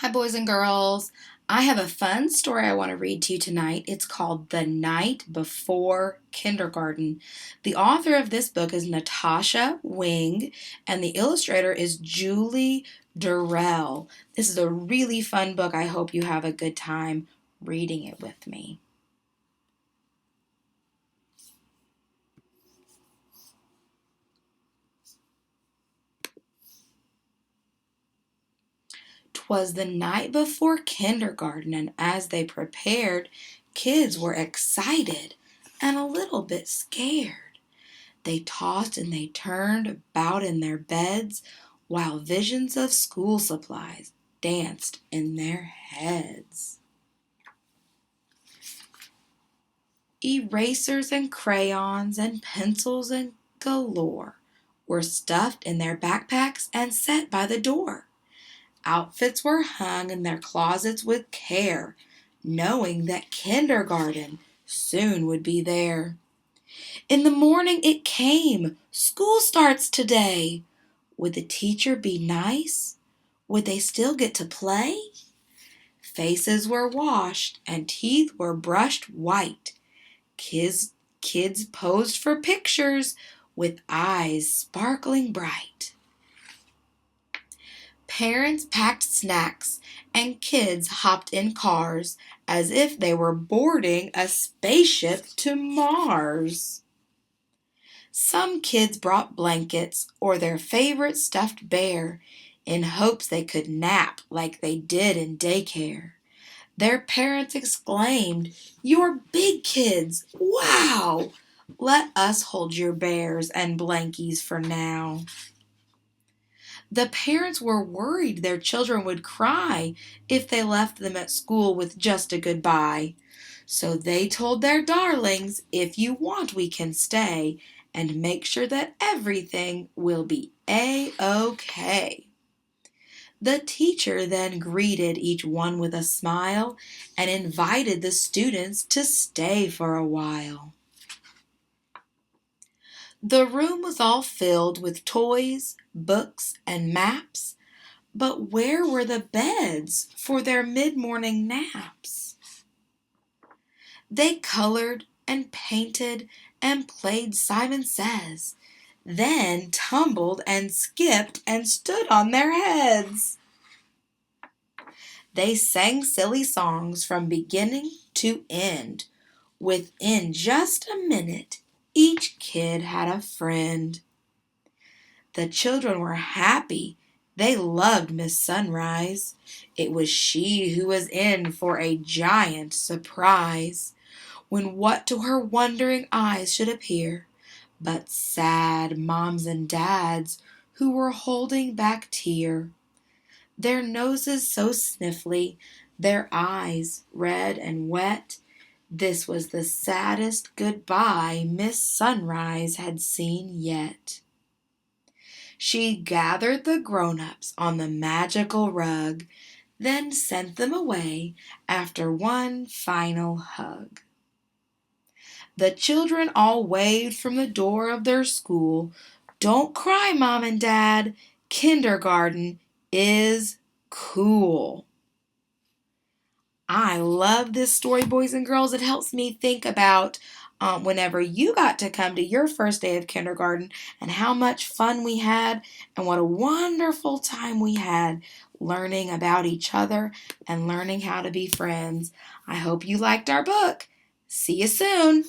Hi, boys and girls. I have a fun story I want to read to you tonight. It's called The Night Before Kindergarten. The author of this book is Natasha Wing, and the illustrator is Julie Durrell. This is a really fun book. I hope you have a good time reading it with me. 'Twas the night before kindergarten, and as they prepared, kids were excited and a little bit scared. They tossed and they turned about in their beds while visions of school supplies danced in their heads. Erasers and crayons and pencils and galore were stuffed in their backpacks and set by the door. Outfits were hung in their closets with care, knowing that kindergarten soon would be there. In the morning it came. School starts today. Would the teacher be nice? Would they still get to play? Faces were washed and teeth were brushed white. Kids posed for pictures with eyes sparkling bright. Parents packed snacks and kids hopped in cars as if they were boarding a spaceship to Mars. Some kids brought blankets or their favorite stuffed bear in hopes they could nap like they did in daycare. Their parents exclaimed, "You're big kids! Wow! Let us hold your bears and blankies for now." The parents were worried their children would cry if they left them at school with just a goodbye. So they told their darlings, "If you want, we can stay and make sure that everything will be A-OK." The teacher then greeted each one with a smile and invited the students to stay for a while. The room was all filled with toys, books, and maps, but where were the beds for their mid-morning naps? They colored and painted and played Simon Says, then tumbled and skipped and stood on their heads. They sang silly songs from beginning to end. Within just a minute, each kid had a friend. The children were happy. They loved Miss Sunrise. It was she who was in for a giant surprise, when what to her wondering eyes should appear but sad moms and dads who were holding back tear, their noses so sniffly, their eyes red and wet. This was the saddest goodbye Miss Sunrise had seen yet. She gathered the grown-ups on the magical rug, then sent them away after one final hug. The children all waved from the door of their school. "Don't cry, Mom and Dad. Kindergarten is cool." I love this story, boys and girls. It helps me think about whenever you got to come to your first day of kindergarten and how much fun we had and what a wonderful time we had learning about each other and learning how to be friends. I hope you liked our book. See you soon.